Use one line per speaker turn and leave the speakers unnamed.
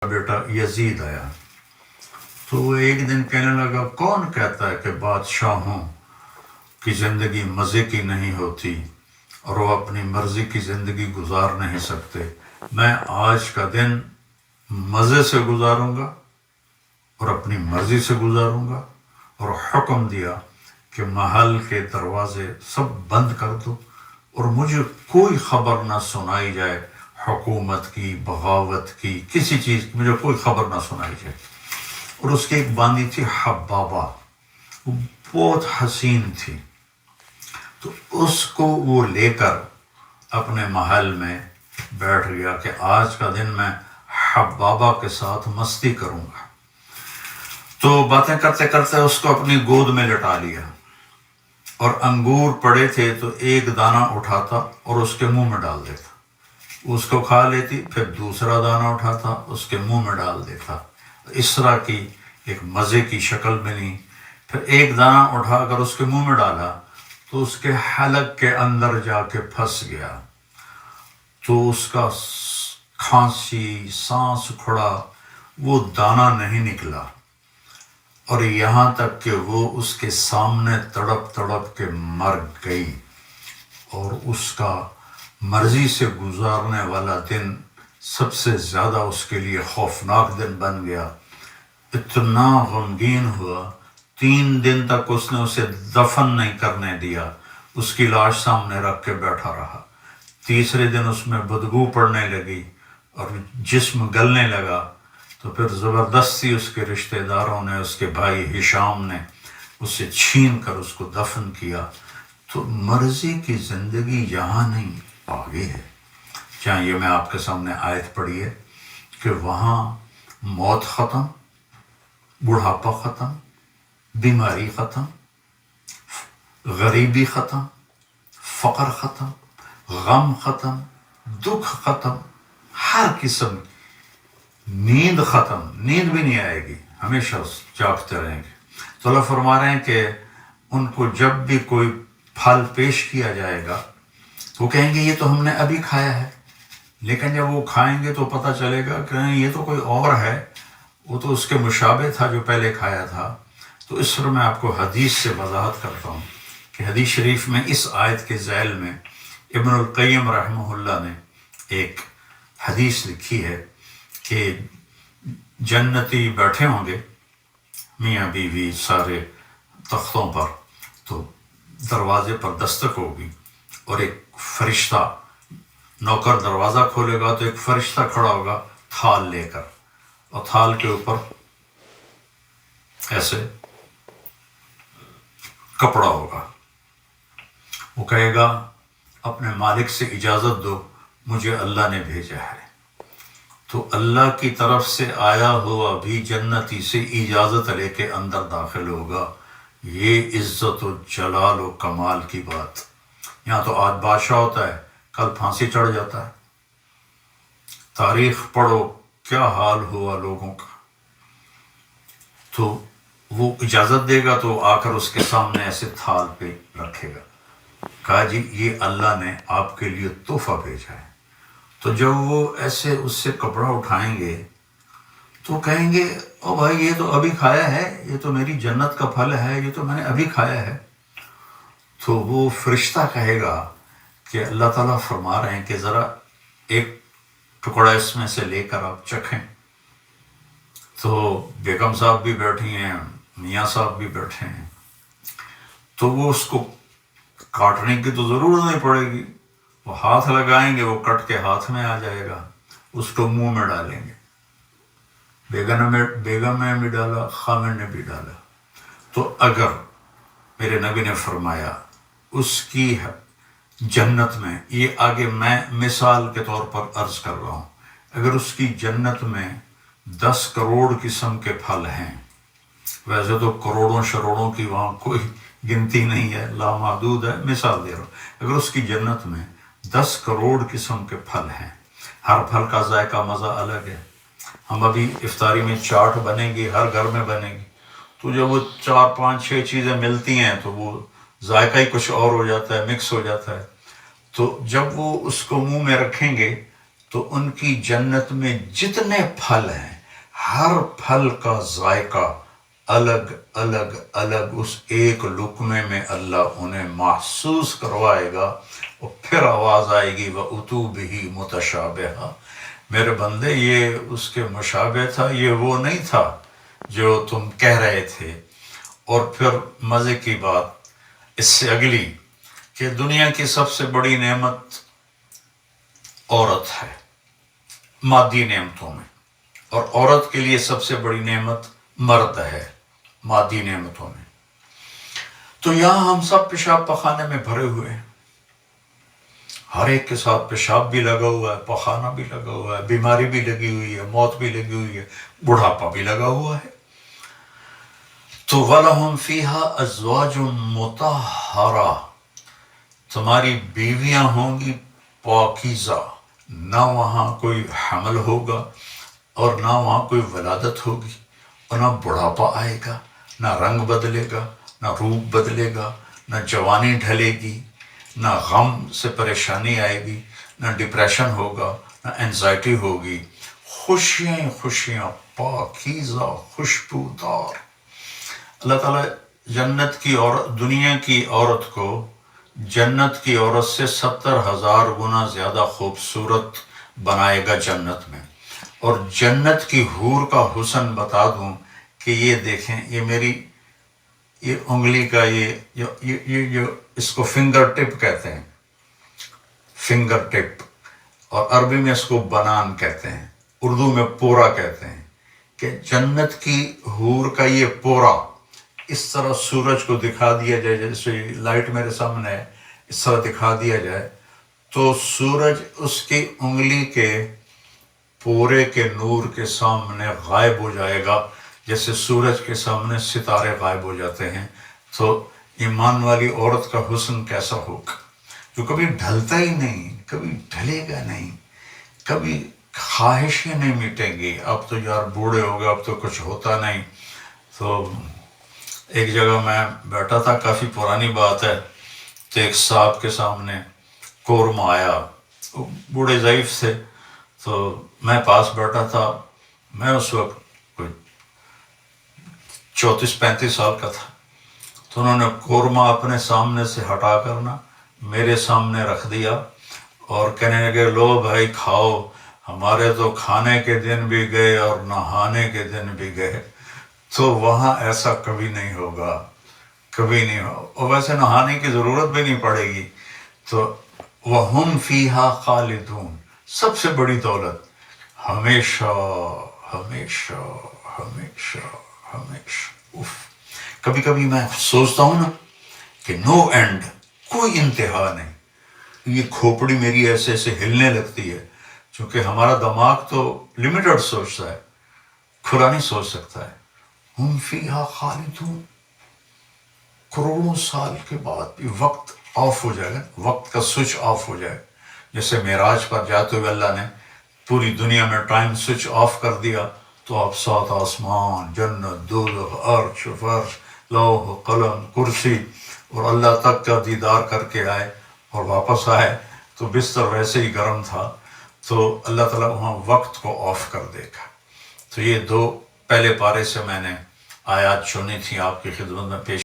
بیٹا یزید آیا تو وہ ایک دن کہنے لگا کون کہتا ہے کہ بادشاہوں کی زندگی مزے کی نہیں ہوتی اور وہ اپنی مرضی کی زندگی گزار نہیں سکتے. میں آج کا دن مزے سے گزاروں گا اور اپنی مرضی سے گزاروں گا. اور حکم دیا کہ محل کے دروازے سب بند کر دو اور مجھے کوئی خبر نہ سنائی جائے، حکومت کی، بغاوت کی، کسی چیز کی مجھے کوئی خبر نہ سنائی جائے. اور اس کی ایک باندھی تھی حبابہ، وہ بہت حسین تھی، تو اس کو وہ لے کر اپنے محل میں بیٹھ گیا کہ آج کا دن میں حبابہ کے ساتھ مستی کروں گا. تو باتیں کرتے کرتے اس کو اپنی گود میں لٹا لیا اور انگور پڑے تھے تو ایک دانہ اٹھاتا اور اس کے منہ میں ڈال دیتا، اس کو کھا لیتی، پھر دوسرا دانہ اٹھاتا اس کے منہ میں ڈال دیتا. اس طرح کی ایک مزے کی شکل بنی. پھر ایک دانہ اٹھا کر اس کے منہ میں ڈالا تو اس کے حلق کے اندر جا کے پھنس گیا، تو اس کا کھانسی، سانس کھڑا، وہ دانہ نہیں نکلا، اور یہاں تک کہ وہ اس کے سامنے تڑپ تڑپ کے مر گئی. اور اس کا مرضی سے گزارنے والا دن سب سے زیادہ اس کے لیے خوفناک دن بن گیا. اتنا غمگین ہوا، 3 دن تک اس نے اسے دفن نہیں کرنے دیا، اس کی لاش سامنے رکھ کے بیٹھا رہا. تیسرے دن اس میں بدبو پڑنے لگی اور جسم گلنے لگا، تو پھر زبردستی اس کے رشتہ داروں نے، اس کے بھائی ہشام نے اسے چھین کر اس کو دفن کیا. تو مرضی کی زندگی یہاں نہیں، آگے ہے. جہاں یہ میں آپ کے سامنے آیت پڑھی ہے کہ وہاں موت ختم، بڑھاپا ختم، بیماری ختم، غریبی ختم، فقر ختم، غم ختم، دکھ ختم، ہر قسم کی نیند ختم، نیند بھی نہیں آئے گی، ہمیشہ جاگتے رہیں گے. تو اللہ فرما رہے ہیں کہ ان کو جب بھی کوئی پھل پیش کیا جائے گا تو وہ کہیں گے یہ تو ہم نے ابھی کھایا ہے، لیکن جب وہ کھائیں گے تو پتہ چلے گا کہ یہ تو کوئی اور ہے، وہ تو اس کے مشابہ تھا جو پہلے کھایا تھا. تو اس پر میں آپ کو حدیث سے وضاحت کرتا ہوں کہ حدیث شریف میں اس آیت کے ذیل میں ابن القیم رحمہ اللہ نے ایک حدیث لکھی ہے کہ جنتی بیٹھے ہوں گے میاں بیوی سارے تختوں پر، تو دروازے پر دستک ہوگی اور ایک فرشتہ، نوکر دروازہ کھولے گا تو ایک فرشتہ کھڑا ہوگا تھال لے کر، اور تھال کے اوپر ایسے کپڑا ہوگا. وہ کہے گا اپنے مالک سے اجازت دو، مجھے اللہ نے بھیجا ہے. تو اللہ کی طرف سے آیا ہوا بھی جنتی سے اجازت لے کے اندر داخل ہوگا. یہ عزت و جلال و کمال کی بات. یہاں تو آج بادشاہ ہوتا ہے، کل پھانسی چڑھ جاتا ہے. تاریخ پڑھو کیا حال ہوا لوگوں کا. تو وہ اجازت دے گا تو آ کر اس کے سامنے ایسے تھال پہ رکھے گا، کہا جی یہ اللہ نے آپ کے لیے تحفہ بھیجا ہے. تو جب وہ ایسے اس سے کپڑا اٹھائیں گے تو کہیں گے او بھائی یہ تو ابھی کھایا ہے، یہ تو میری جنت کا پھل ہے، یہ تو میں نے ابھی کھایا ہے. تو وہ فرشتہ کہے گا کہ اللہ تعالیٰ فرما رہے ہیں کہ ذرا ایک ٹکڑا اس میں سے لے کر آپ چکھیں. تو بیگم صاحب بھی بیٹھی ہیں، میاں صاحب بھی بیٹھے ہیں، تو وہ اس کو کاٹنے کی تو ضرورت نہیں پڑے گی، وہ ہاتھ لگائیں گے، وہ کٹ کے ہاتھ میں آ جائے گا، اس کو منہ میں ڈالیں گے. بیگم نے بھی ڈالا، خامن نے بھی ڈالا. تو اگر میرے نبی نے فرمایا اس کی جنت میں، یہ آگے میں مثال کے طور پر عرض کر رہا ہوں، اگر اس کی جنت میں 10 کروڑ قسم کے پھل ہیں، ویسے تو کروڑوں شروڑوں کی وہاں کوئی گنتی نہیں ہے، لامحدود ہے، مثال دے رہا ہوں، اگر اس کی جنت میں 10 کروڑ قسم کے پھل ہیں، ہر پھل کا ذائقہ مزہ الگ ہے. ہم ابھی افطاری میں چاٹ بنے گی، ہر گھر میں بنے گی، تو جب وہ 4 5 6 چیزیں ملتی ہیں تو وہ ذائقہ ہی کچھ اور ہو جاتا ہے، مکس ہو جاتا ہے. تو جب وہ اس کو منہ میں رکھیں گے تو ان کی جنت میں جتنے پھل ہیں ہر پھل کا ذائقہ الگ الگ الگ اس ایک لقمے میں اللہ انہیں محسوس کروائے گا، اور پھر آواز آئے گی وَأُتُوا بِهِ مُتَشَابِهًا، میرے بندے یہ اس کے مشابہ تھا، یہ وہ نہیں تھا جو تم کہہ رہے تھے۔ اور پھر مزے کی بات اس سے اگلی کہ دنیا کی سب سے بڑی نعمت عورت ہے مادی نعمتوں میں، اور عورت کے لیے سب سے بڑی نعمت مرد ہے مادی نعمتوں میں۔ تو یہاں ہم سب پیشاب پخانے میں بھرے ہوئے ہیں، ہر ایک کے ساتھ پیشاب بھی لگا ہوا ہے، پخانہ بھی لگا ہوا ہے، بیماری بھی لگی ہوئی ہے، موت بھی لگی ہوئی ہے، بڑھاپا بھی لگا ہوا ہے۔ تو وَلَهُمْ فِيهَا أَزْوَاجٌ مُطَهَّرَةٌ، تمہاری بیویاں ہوں گی پاکیزہ، نہ وہاں کوئی حمل ہوگا اور نہ وہاں کوئی ولادت ہوگی، اور نہ بڑھاپا آئے گا، نہ رنگ بدلے گا، نہ روپ بدلے گا، نہ جوانی ڈھلے گی، نہ غم سے پریشانی آئے گی، نہ ڈپریشن ہوگا، نہ انزائٹی ہوگی، خوشیاں خوشیاں پاکیزہ خوشبودار۔ اللہ تعالیٰ جنت کی عورت، دنیا کی عورت کو جنت کی عورت سے 70,000 گنا زیادہ خوبصورت بنائے گا جنت میں۔ اور جنت کی حور کا حسن بتا دوں کہ یہ دیکھیں، یہ میری یہ انگلی کا یہ اس کو فنگر ٹپ کہتے ہیں، فنگر ٹپ، اور عربی میں اس کو بنان کہتے ہیں، اردو میں پورا کہتے ہیں، کہ جنت کی حور کا یہ پورا اس طرح سورج کو دکھا دیا جائے، جیسے لائٹ میرے سامنے ہے اس طرح دکھا دیا جائے تو سورج اس کی انگلی کے پورے کے نور کے سامنے غائب ہو جائے گا، جیسے سورج کے سامنے ستارے غائب ہو جاتے ہیں۔ تو ایمان والی عورت کا حسن کیسا ہوگا، جو کبھی ڈھلتا ہی نہیں، کبھی ڈھلے گا نہیں، کبھی خواہشیں نہیں مٹیں گی، اب تو یار بوڑھے ہو گئے اب تو کچھ ہوتا نہیں۔ تو ایک جگہ میں بیٹھا تھا، کافی پرانی بات ہے، تو ایک صاحب کے سامنے قورمہ آیا، وہ بوڑھے ضعیف تھے، تو میں پاس بیٹھا تھا، میں اس وقت کوئی 34-35 سال کا تھا، تو انہوں نے قورمہ اپنے سامنے سے ہٹا کر نا میرے سامنے رکھ دیا اور کہنے لگے لو بھائی کھاؤ، ہمارے تو کھانے کے دن بھی گئے اور نہانے کے دن بھی گئے۔ تو وہاں ایسا کبھی نہیں ہوگا، کبھی نہیں ہوگا، اور ویسے نہانے کی ضرورت بھی نہیں پڑے گی۔ تو وَهُمْ فِيهَا خَالِدُونَ، سب سے بڑی دولت ہمیشہ ہمیشہ ہمیشہ ہمیشہ۔ اف، کبھی کبھی میں سوچتا ہوں نا کہ نو اینڈ، کوئی انتہا نہیں، یہ کھوپڑی میری ایسے ایسے ہلنے لگتی ہے، چونکہ ہمارا دماغ تو لمیٹڈ سوچتا ہے، کھلا نہیں سوچ سکتا ہے۔ ہم فیہا خالدون، کروڑوں سال کے بعد بھی وقت آف ہو جائے گا، وقت کا سوئچ آف ہو جائے، جیسے معراج پر جاتے ہوئے اللہ نے پوری دنیا میں ٹائم سوئچ آف کر دیا، تو آپ 7 آسمان، جنت، دوزخ، عرش، فرش، لوح، قلم، کرسی اور اللہ تک کا دیدار کر کے آئے اور واپس آئے تو بستر ویسے ہی گرم تھا۔ تو اللہ تعالیٰ وہاں وقت کو آف کر دے گا۔ تو یہ 2 پہلے پارے سے میں نے آیات چنی تھی آپ کی خدمت میں پیش